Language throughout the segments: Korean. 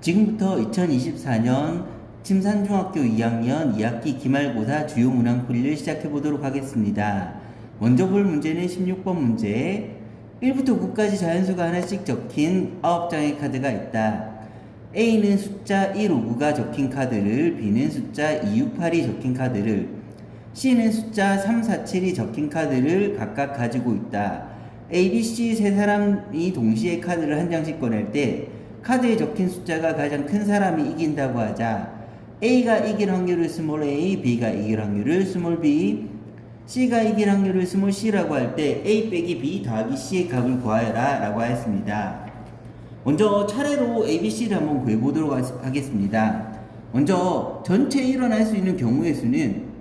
지금부터 2024년 침산중학교 2학년 2학기 기말고사 주요 문항풀이를 시작해 보도록 하겠습니다. 먼저 볼 문제는 16번 문제. 1부터 9까지 자연수가 하나씩 적힌 9장의 카드가 있다. A는 숫자 159가 적힌 카드를, B는 숫자 268이 적힌 카드를, C는 숫자 347이 적힌 카드를 각각 가지고 있다. A, B, C 세 사람이 동시에 카드를 한 장씩 꺼낼 때 카드에 적힌 숫자가 가장 큰 사람이 이긴다고 하자. A가 이길 확률을 스몰 a, B가 이길 확률을 스몰 b, C가 이길 확률을 스몰 c라고 할 때 A 빼기 B 더하기 C의 값을 구하여라 라고 하였습니다. 먼저 차례로 A, B, C를 한번 구해보도록 하겠습니다. 먼저 전체 일어날 수 있는 경우의 수는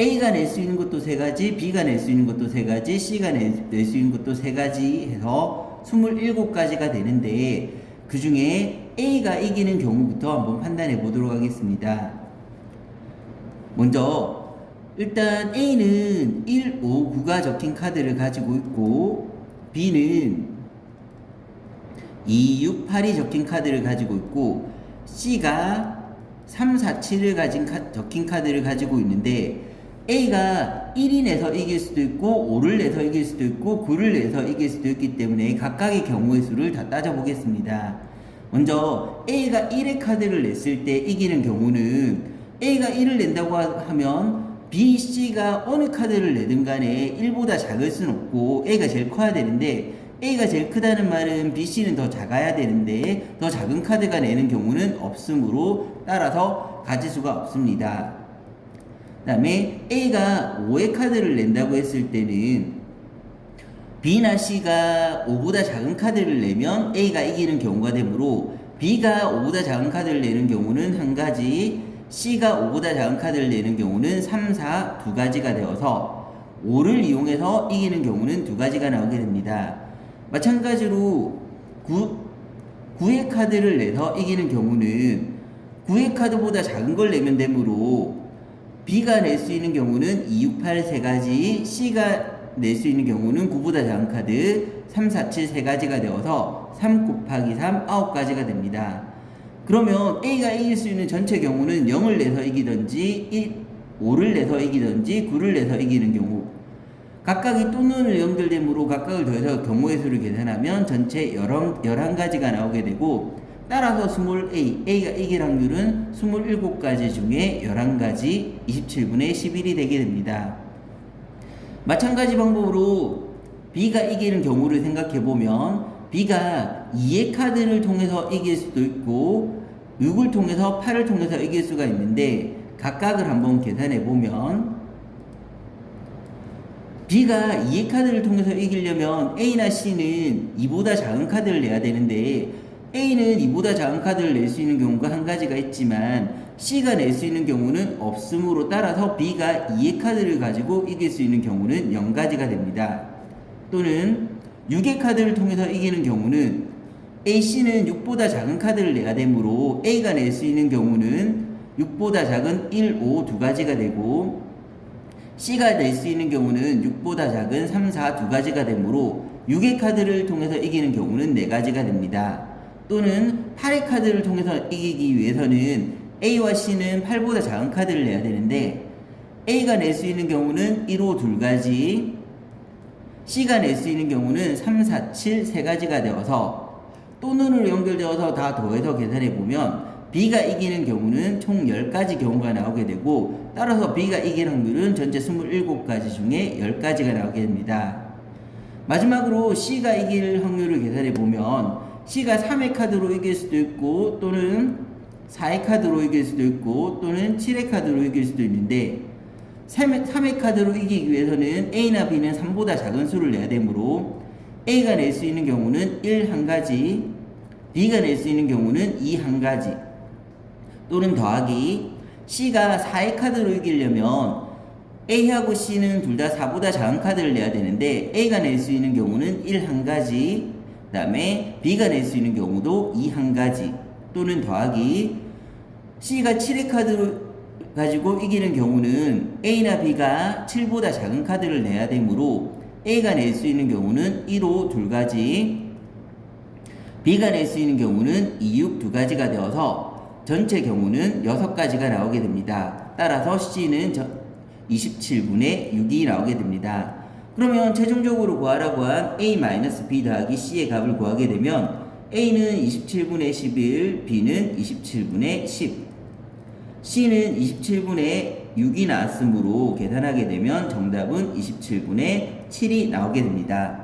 A가 낼 수 있는 것도 3가지, B가 낼 수 있는 것도 3가지, C가 낼 수 있는 것도 3가지 해서 27가지가 되는데, 그 중에 A가 이기는 경우부터 한번 판단해 보도록 하겠습니다. 먼저 일단 A는 159가 적힌 카드를 가지고 있고, B는 268이 적힌 카드를 가지고 있고, C가 347을 적힌 카드를 가지고 있는데, A가 1이 내서 이길 수도 있고 5를 내서 이길 수도 있고 9를 내서 이길 수도 있기 때문에 각각의 경우의 수를 다 따져보겠습니다. 먼저 A가 1의 카드를 냈을 때 이기는 경우는, A가 1을 낸다고 하면 B, C가 어느 카드를 내든 간에 1보다 작을 수는 없고 A가 제일 커야 되는데, A가 제일 크다는 말은 B, C는 더 작아야 되는데 더 작은 카드가 내는 경우는 없으므로 따라서 가지수가 없습니다. 그 다음에 A가 5의 카드를 낸다고 했을 때는 B나 C가 5보다 작은 카드를 내면 A가 이기는 경우가 되므로, B가 5보다 작은 카드를 내는 경우는 한 가지, C가 5보다 작은 카드를 내는 경우는 3, 4 두 가지가 되어서 5를 이용해서 이기는 경우는 2가지가 나오게 됩니다. 마찬가지로 9의 카드를 내서 이기는 경우는 9의 카드보다 작은 걸 내면 되므로 B가 낼 수 있는 경우는 268 3가지, C가 낼 수 있는 경우는 9보다 작은 카드 3, 4, 7 3가지가 되어서 3 곱하기 3 9가지가 됩니다. 그러면 A가 이길 수 있는 전체 경우는 0을 내서 이기든지 5를 내서 이기든지 9를 내서 이기는 경우, 각각이 또는을 연결되므로 각각을 더해서 경우의 수를 계산하면 전체 11가지가 나오게 되고, 따라서 스몰 A가 이길 확률은 27가지 중에 11가지 27분의 11이 되게 됩니다. 마찬가지 방법으로 B가 이기는 경우를 생각해보면, B가 2의 카드를 통해서 이길 수도 있고 6을 통해서 8을 통해서 이길 수가 있는데, 각각을 한번 계산해보면 B가 2의 카드를 통해서 이기려면 A나 C는 2보다 작은 카드를 내야 되는데, A는 2보다 작은 카드를 낼 수 있는 경우가 한 가지가 있지만 C가 낼 수 있는 경우는 없으므로, 따라서 B가 2의 카드를 가지고 이길 수 있는 경우는 0가지가 됩니다. 또는 6의 카드를 통해서 이기는 경우는 A, C는 6보다 작은 카드를 내야 되므로 A가 낼 수 있는 경우는 6보다 작은 1, 5 2가지가 되고, C가 낼 수 있는 경우는 6보다 작은 3, 4 2가지가 되므로 6의 카드를 통해서 이기는 경우는 4가지가 됩니다. 또는 8의 카드를 통해서 이기기 위해서는 A와 C는 8보다 작은 카드를 내야 되는데, A가 낼 수 있는 경우는 1, 5 2가지, C가 낼 수 있는 경우는 3, 4, 7 3가지가 되어서 또는으로 연결되어서 다 더해서 계산해보면 B가 이기는 경우는 총 10가지 경우가 나오게 되고, 따라서 B가 이길 확률은 전체 27가지 중에 10가지가 나오게 됩니다. 마지막으로 C가 이길 확률을 계산해보면 C가 3의 카드로 이길 수도 있고 또는 4의 카드로 이길 수도 있고 또는 7의 카드로 이길 수도 있는데, 3의 카드로 이기기 위해서는 A나 B는 3보다 작은 수를 내야 되므로 A가 낼 수 있는 경우는 1 한 가지, B가 낼 수 있는 경우는 2 한 가지, 또는 더하기 C가 4의 카드로 이기려면 A하고 C는 둘 다 4보다 작은 카드를 내야 되는데 A가 낼 수 있는 경우는 1 한 가지, 그 다음에 B가 낼 수 있는 경우도 2 한 가지, 또는 더하기 C가 7의 카드로 가지고 이기는 경우는 A나 B가 7보다 작은 카드를 내야 되므로 A가 낼 수 있는 경우는 1, 5 2가지, B가 낼 수 있는 경우는 2, 6 두 가지가 되어서 전체 경우는 6가지가 나오게 됩니다. 따라서 C는 27분의 6이 나오게 됩니다. 그러면 최종적으로 구하라고 한 A-B 더하기 C의 값을 구하게 되면 A는 27분의 11, B는 27분의 10, C는 27분의 6이 나왔으므로 계산하게 되면 정답은 27분의 7이 나오게 됩니다.